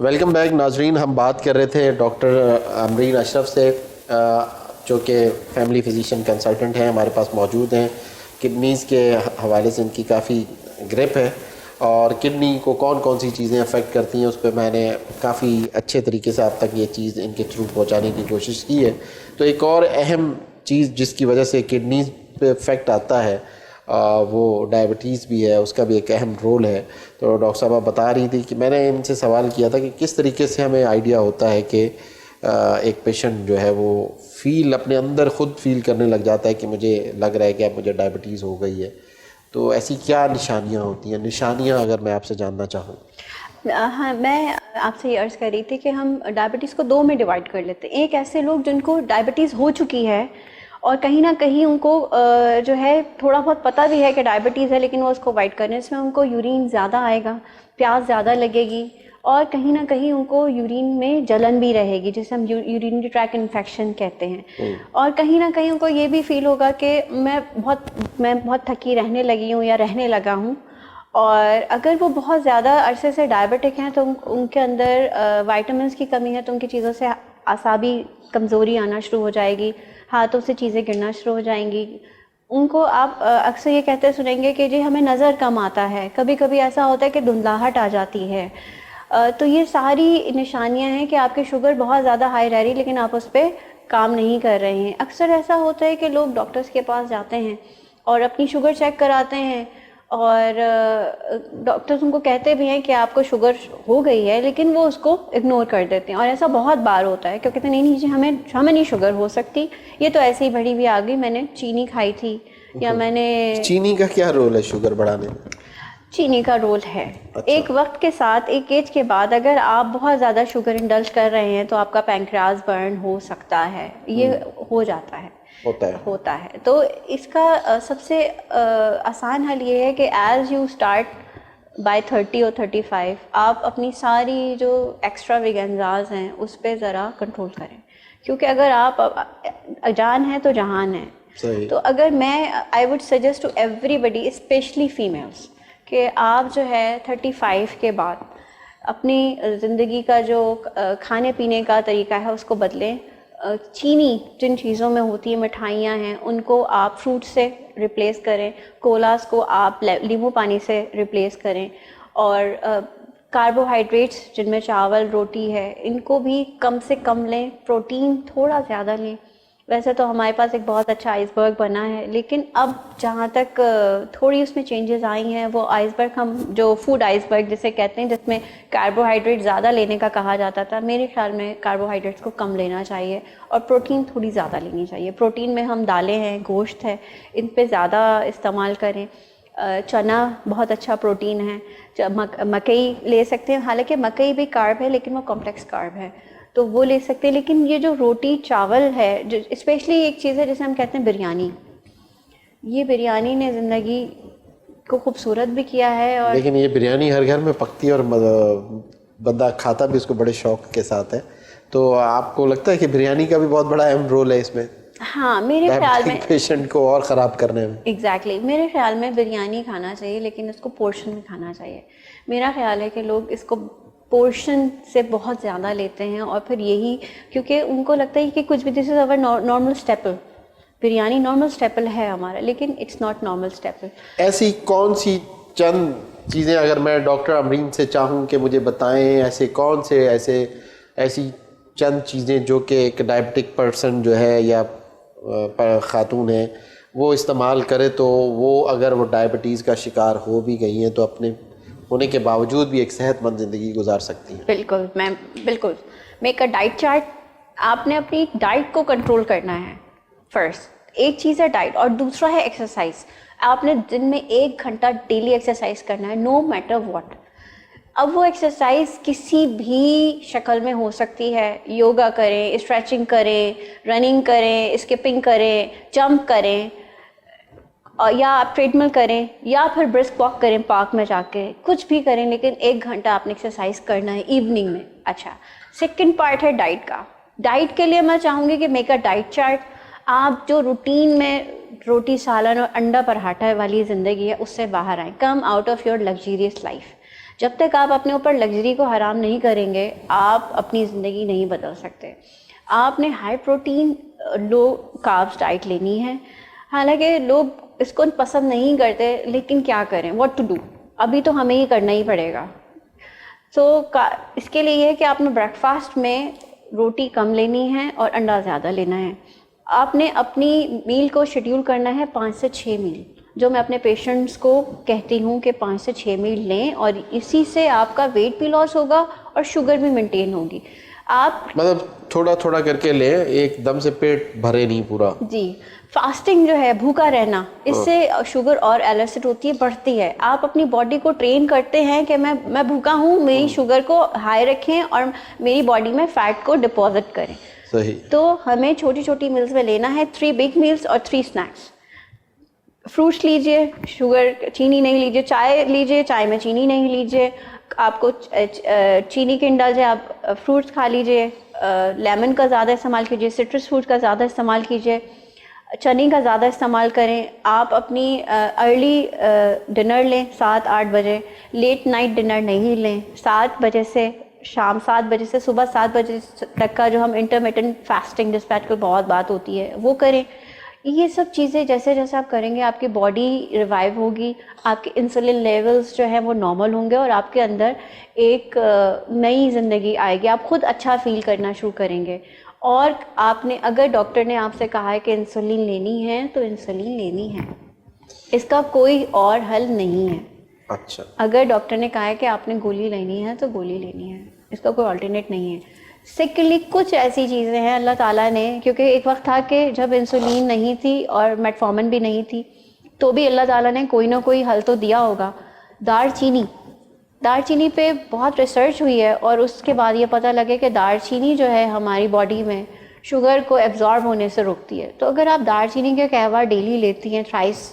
Welcome back ناظرین. ہم بات کر رہے تھے ڈاکٹر امرین اشرف سے جو کہ فیملی فزیشین کنسلٹنٹ ہیں, ہمارے پاس موجود ہیں. کڈنیز کے حوالے سے ان کی کافی گرپ ہے اور کڈنی کو کون کون سی چیزیں افیکٹ کرتی ہیں اس پہ میں نے کافی اچھے طریقے سے آپ تک یہ چیز ان کے تھرو پہنچانے کی کوشش کی ہے. تو ایک اور اہم چیز جس کی وجہ سے کڈنیز پہ افیکٹ آتا ہے وہ ڈائبٹیز بھی ہے, اس کا بھی ایک اہم رول ہے. تو ڈاکٹر صاحبہ بتا رہی تھی کہ میں نے ان سے سوال کیا تھا کہ کس طریقے سے ہمیں آئیڈیا ہوتا ہے کہ ایک پیشنٹ جو ہے وہ اپنے اندر خود فیل کرنے لگ جاتا ہے کہ مجھے لگ رہا ہے کہ اب مجھے ڈائبٹیز ہو گئی ہے. تو ایسی کیا نشانیاں ہوتی ہیں, نشانیاں اگر میں آپ سے جاننا چاہوں؟ ہاں, میں آپ سے یہ عرض کر رہی تھی کہ ہم ڈائبٹیز کو دو میں ڈیوائڈ کر لیتے ہیں. ایک ایسے لوگ جن کو ڈائبٹیز ہو چکی ہے اور کہیں نہ کہیں ان کو جو ہے تھوڑا بہت پتہ بھی ہے کہ ڈائبٹیز ہے لیکن وہ اس کو اوائڈ کرنے, اس میں ان کو یورین زیادہ آئے گا, پیاس زیادہ لگے گی اور کہیں نہ کہیں ان کو یورین میں جلن بھی رہے گی جسے ہم یورینری ٹریک انفیکشن کہتے ہیں. اور کہیں نہ کہیں ان کو یہ بھی فیل ہوگا کہ میں بہت تھکی رہنے لگی ہوں یا رہنے لگا ہوں. اور اگر وہ بہت زیادہ عرصے سے ڈائبٹک ہیں تو ان کے اندر وائٹامنس کی کمی ہے, تو ان کی چیزوں سے اعصابی کمزوری آنا شروع ہو جائے گی, ہاتھوں سے چیزیں گرنا شروع ہو جائیں گی. ان کو آپ اکثر یہ کہتے سنیں گے کہ جی ہمیں نظر کم آتا ہے, کبھی کبھی ایسا ہوتا ہے کہ دھندلاہٹ آ جاتی ہے. تو یہ ساری نشانیاں ہیں کہ آپ کی شوگر بہت زیادہ ہائی رہ رہی لیکن آپ اس پہ کام نہیں کر رہے ہیں. اکثر ایسا ہوتا ہے کہ لوگ ڈاکٹرز کے پاس جاتے ہیں اور اپنی شوگر چیک کراتے ہیں اور ڈاکٹرز ان کو کہتے بھی ہیں کہ آپ کو شوگر ہو گئی ہے, لیکن وہ اس کو اگنور کر دیتے ہیں. اور ایسا بہت بار ہوتا ہے کیونکہ نہیں جی ہمیں نہیں شوگر ہو سکتی, یہ تو ایسے ہی بڑھی ہوئی آ گئی, میں نے چینی کھائی تھی یا میں نے. چینی کا کیا رول ہے شوگر بڑھانے میں؟ چینی کا رول ہے ایک وقت کے ساتھ, ایک ایج کے بعد اگر آپ بہت زیادہ شوگر انڈلج کر رہے ہیں تو آپ کا پینکریاس برن ہو سکتا ہے, یہ ہو جاتا ہے, ہوتا ہے. تو اس کا سب سے آسان حل یہ ہے کہ ایز یو اسٹارٹ بائی 30 اور 35 آپ اپنی ساری جو ایکسٹرا ویگنزاز ہیں اس پہ ذرا کنٹرول کریں, کیونکہ اگر آپ جان ہیں تو جہان ہے. تو اگر میں I would suggest to everybody specially families کہ آپ جو ہے 35 کے بعد اپنی زندگی کا جو کھانے پینے کا طریقہ ہے اس کو بدلیں. چینی جن چیزوں میں ہوتی ہے, مٹھائیاں ہیں, ان کو آپ فروٹ سے ریپلیس کریں, کولاز کو آپ لیمو پانی سے ریپلیس کریں, اور کاربوہائیڈریٹس جن میں چاول روٹی ہے ان کو بھی کم سے کم لیں, پروٹین تھوڑا زیادہ لیں. ویسے تو ہمارے پاس ایک بہت اچھا آئس برگ بنا ہے, لیکن اب جہاں تک تھوڑی اس میں چینجز آئی ہیں وہ آئس برگ ہم جو فوڈ آئس برگ جسے کہتے ہیں جس میں کاربوہائیڈریٹ زیادہ لینے کا کہا جاتا تھا, میرے خیال میں کاربوہائیڈریٹس کو کم لینا چاہیے اور پروٹین تھوڑی زیادہ لینی چاہیے. پروٹین میں ہم دالیں ہیں, گوشت ہے, ان پہ زیادہ استعمال کریں. چنا بہت اچھا پروٹین ہے, مکئی لے سکتے ہیں, حالانکہ مکئی بھی کارب ہے لیکن وہ کمپلیکس کارب ہے تو وہ لے سکتے ہیں. لیکن یہ جو روٹی چاول ہے, جو اسپیشلی ایک چیز ہے جسے ہم کہتے ہیں بریانی, یہ بریانی نے زندگی کو خوبصورت بھی کیا ہے. اور لیکن یہ بریانی ہر گھر میں پکتی ہے اور بندہ کھاتا بھی اس کو بڑے شوق کے ساتھ ہے, تو آپ کو لگتا ہے کہ بریانی کا بھی بہت بڑا اہم رول ہے اس میں؟ ہاں, میرے خیال میں پیشنٹ کو اور خراب کرنے میں. ایگزیکٹلی میرے خیال میں بریانی کھانا چاہیے لیکن اس کو پورشن میں کھانا چاہیے. میرا خیال ہے کہ لوگ اس کو پورشن سے بہت زیادہ لیتے ہیں اور پھر یہی کیونکہ ان کو لگتا ہے کہ کچھ بھی this is over normal staple, biryani normal staple ہے ہمارا, لیکن اٹس ناٹ نارمل اسٹیپل. ایسی کون سی چند چیزیں اگر میں ڈاکٹر امرین سے چاہوں کہ مجھے بتائیں, ایسے کون سے ایسی چند چیزیں جو کہ ایک ڈائبٹک پرسن جو ہے یا خاتون ہے وہ استعمال کرے تو وہ اگر وہ ڈائبٹیز کا شکار ہو بھی گئی ہیں تو اپنے ہونے کے باوجود بھی ایک صحت مند زندگی گزار سکتی ہیں؟ بالکل میم, بالکل. Make a diet chart. آپ نے اپنی ڈائٹ کو کنٹرول کرنا ہے فرسٹ, ایک چیز ہے ڈائٹ, اور دوسرا ہے ایکسرسائز. آپ نے دن میں 1 گھنٹہ ڈیلی ایکسرسائز کرنا ہے, نو میٹر واٹ. اب وہ ایکسرسائز کسی بھی شکل میں ہو سکتی ہے, یوگا کریں, اسٹریچنگ کریں, رننگ کریں, اسکپنگ کریں, جمپ کریں, یا آپ ٹریڈ مل کریں, یا پھر برسک واک کریں پارک میں جا کے, کچھ بھی کریں, لیکن 1 گھنٹہ آپ نے ایکسرسائز کرنا ہے ایوننگ میں. اچھا, سیکنڈ پارٹ ہے ڈائٹ کا. ڈائٹ کے لیے میں چاہوں گی کہ میک اے ڈائٹ چارٹ. آپ جو روٹین میں روٹی سالن اور انڈا پراٹھا والی زندگی ہے اس سے باہر آئیں, come out of your luxurious life. جب تک آپ اپنے اوپر لگژری کو حرام نہیں کریں گے آپ اپنی زندگی نہیں بدل سکتے. آپ نے ہائی پروٹین لو کاربس ڈائٹ لینی ہے. حالانکہ لوگ اس کو پسند نہیں کرتے لیکن کیا کریں, واٹ ٹو ڈو, ابھی تو ہمیں ہی کرنا ہی پڑے گا. تو اس کے لیے یہ ہے کہ آپ نے بریک فاسٹ میں روٹی کم لینی ہے اور انڈا زیادہ لینا ہے. آپ نے اپنی میل کو شیڈیول کرنا ہے 5 سے 6 میل, جو میں اپنے پیشنٹس کو کہتی ہوں کہ 5 سے 6 میل لیں, اور اسی سے آپ کا ویٹ بھی لاس ہوگا اور شوگر بھی مینٹین ہوگی. آپ مطلب تھوڑا تھوڑا کر کے لیں, ایک دم سے پیٹ بھرے نہیں پورا. جی, فاسٹنگ جو ہے, بھوکا رہنا, اس سے شوگر اور ایلرجی ہوتی ہے, بڑھتی ہے. آپ اپنی باڈی کو ٹرین کرتے ہیں کہ میں بھوکا ہوں, میری شوگر کو ہائی رکھیں اور میری باڈی میں فیٹ کو ڈپازٹ کریں. صحیح. تو ہمیں چھوٹی چھوٹی میلز میں لینا ہے 3 بگ میلز اور 3 اسنیکس. فروٹس لیجئے, شوگر چینی نہیں لیجئے, چائے لیجئے, چائے میں چینی نہیں لیجئے. آپ کو چینی کے انڈلج ہے, آپ فروٹس کھا لیجئے, لیمن کا زیادہ استعمال کیجئے, سٹرس فروٹ کا زیادہ استعمال کیجئے, چنے کا زیادہ استعمال کریں. آپ اپنی ارلی ڈنر لیں 7-8 بجے, لیٹ نائٹ ڈنر نہیں لیں. 7 بجے سے شام 7 بجے سے صبح 7 بجے تک کا جو ہم انٹرمیٹنٹ فاسٹنگ جس پہ آج کل بہت بات ہوتی ہے وہ کریں. یہ سب چیزیں جیسے جیسے آپ کریں گے آپ کی باڈی ریوائیو ہوگی, آپ کے انسولن لیولز جو ہیں وہ نارمل ہوں گے اور آپ کے اندر ایک نئی زندگی آئے گی. آپ خود اچھا فیل کرنا شروع کریں گے. اور آپ نے اگر ڈاکٹر نے آپ سے کہا ہے کہ انسولین لینی ہے تو انسولین لینی ہے, اس کا کوئی اور حل نہیں ہے. اچھا, اگر ڈاکٹر نے کہا ہے کہ آپ نے گولی لینی ہے تو گولی لینی ہے, اس کا کوئی آلٹرنیٹ نہیں ہے. سیکنڈلی کچھ ایسی چیزیں ہیں اللہ تعالیٰ نے, کیونکہ ایک وقت تھا کہ جب انسولین نہیں تھی اور میٹفارمن بھی نہیں تھی تو بھی اللہ تعالیٰ نے کوئی نہ کوئی حل تو دیا ہوگا. دار چینی پہ بہت ریسرچ ہوئی ہے اور اس کے بعد یہ پتہ لگے کہ دار چینی جو ہے ہماری باڈی میں شوگر کو ایبزارب ہونے سے روکتی ہے. تو اگر آپ دار چینی کے قہوہ ڈیلی لیتی ہیں, تھرائس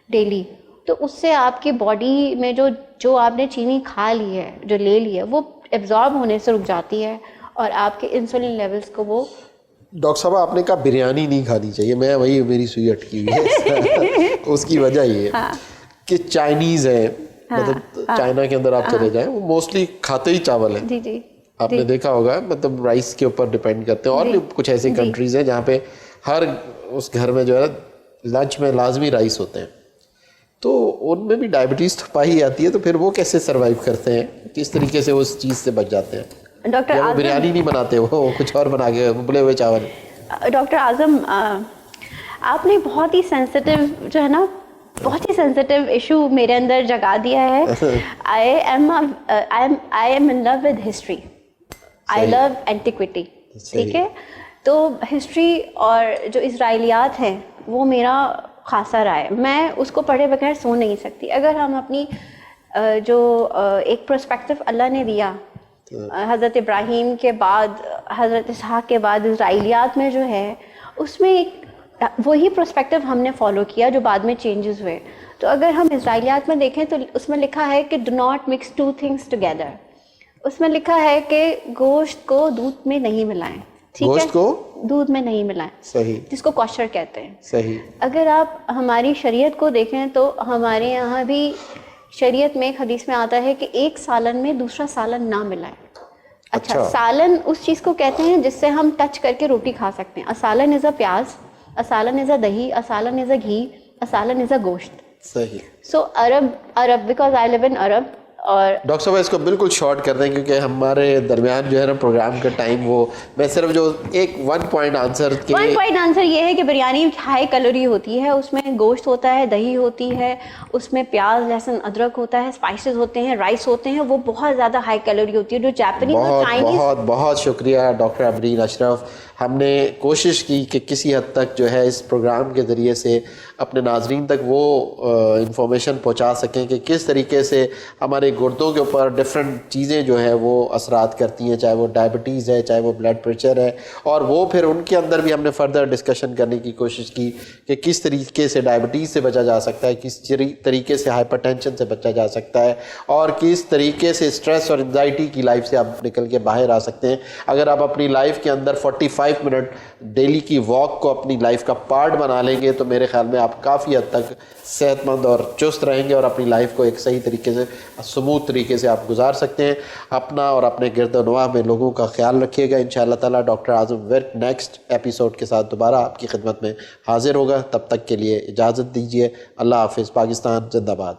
ڈیلی, تو اس سے آپ کی باڈی میں جو آپ نے چینی کھا لی ہے, جو لے لی ہے, وہ ایبزارب ہونے سے رک جاتی ہے اور آپ کے انسولین لیولز کو وہ. ڈاکٹر صاحب آپ نے کہا بریانی نہیں کھانی چاہیے, میں وہی میری سوئی اٹکی ہوئی ہے. اس کی وجہ یہ ہے کہ چائنیز ہے, مطلب چائنا کے اندر آپ چلے جائیں وہ موسٹلی کھاتے ہی چاول ہیں. جی جی, آپ نے دیکھا ہوگا, مطلب رائس کے اوپر ڈپینڈ کرتے ہیں. اور بھی کچھ ایسی کنٹریز ہیں جہاں پہ ہر اس گھر میں جو ہے لنچ میں لازمی رائس ہوتے ہیں, تو ان میں بھی ڈائبٹیز تو پائی جاتی ہے. تو پھر وہ کیسے سروائیو کرتے ہیں, کس طریقے سے اس چیز سے بچ جاتے ہیں؟ ڈاکٹر وہ بریانی نہیں بناتے, وہ کچھ اور بنا کے ابلے ہوئے چاول. ڈاکٹر اعظم, آپ نے بہت ہی سینسٹیو جو ہے نا, بہت ہی سینسٹیو ایشو میرے اندر جگا دیا ہے. I am in love with history, I love antiquity. ٹھیک ہے, تو ہسٹری اور جو اسرائیلیات ہیں وہ میرا خاصا رہا ہے. میں اس کو پڑھے بغیر سو نہیں سکتی. اگر ہم اپنی جو ایک پرسپیکٹو اللہ نے دیا حضرت ابراہیم کے بعد, حضرت اسحاق کے بعد اسرائیلیات میں جو ہے, اس میں ایک وہی پرسپیکٹو ہم نے فالو کیا جو بعد میں چینجز ہوئے. تو اگر ہم اسرائیلیات میں دیکھیں تو اس میں لکھا ہے کہ do not mix 2 things together. اس میں لکھا ہے کہ گوشت کو دودھ میں نہیں ملائیں. گوشت کو دودھ میں نہیں ملائیں, صحیح, جس کو کوشر کہتے ہیں. صحیح. اگر آپ ہماری شریعت کو دیکھیں تو ہمارے یہاں بھی شریعت میں ایک حدیث میں آتا ہے کہ ایک سالن میں دوسرا سالن نہ ملائیں. اچھا, سالن اس چیز کو کہتے ہیں جس سے ہم ٹچ کر کے روٹی کھا سکتے ہیں. سالن از اے پیاز, سالن از اے دہی, سالن از اے گھی, سالن از اے گوشت. صحیح. سو عرب بیکاز آئی لیو ان عرب. اور ڈاکٹر صاحب اس کو بالکل شارٹ کر دیں کیونکہ ہمارے درمیان جو ہے نا پروگرام کا ٹائم, وہ میں صرف جو ایک 1 point آنسر کے 1 point آنسر یہ ہے کہ بریانی ہائی کیلوری ہوتی ہے. اس میں گوشت ہوتا ہے, دہی ہوتی ہے, اس میں پیاز لہسن ادرک ہوتا ہے, اسپائسز ہوتے ہیں, رائس ہوتے ہیں, وہ بہت زیادہ ہائی کیلوری ہوتی ہے. جو جاپنیز اور چائنیز. بہت بہت شکریہ ڈاکٹر امرین اشرف. ہم نے کوشش کی کہ کسی حد تک جو ہے اس پروگرام کے ذریعے سے اپنے ناظرین تک وہ انفارمیشن پہنچا سکیں کہ کس طریقے سے ہمارے گردوں کے اوپر ڈفرینٹ چیزیں جو ہے وہ اثرات کرتی ہیں, چاہے وہ ڈائبٹیز ہے, چاہے وہ بلڈ پریشر ہے. اور وہ پھر ان کے اندر بھی ہم نے فردر ڈسکشن کرنے کی کوشش کی کہ کس طریقے سے ڈائبٹیز سے بچا جا سکتا ہے, کس طریقے سے ہائپر ٹینشن سے بچا جا سکتا ہے, اور کس طریقے سے اسٹریس اور انزائٹی کی لائف سے آپ نکل کے باہر آ سکتے ہیں. اگر آپ اپنی لائف کے اندر 45 5 منٹ ڈیلی کی واک کو اپنی لائف کا پارٹ بنا لیں گے تو میرے خیال میں آپ کافی حد تک صحت مند اور چست رہیں گے اور اپنی لائف کو ایک صحیح طریقے سے اسموتھ طریقے سے آپ گزار سکتے ہیں. اپنا اور اپنے گرد و نواح میں لوگوں کا خیال رکھیے گا. انشاءاللہ تعالیٰ ڈاکٹر اعظم ورک نیکسٹ ایپیسوڈ کے ساتھ دوبارہ آپ کی خدمت میں حاضر ہوگا. تب تک کے لیے اجازت دیجیے. اللہ حافظ. پاکستان زندہ باد.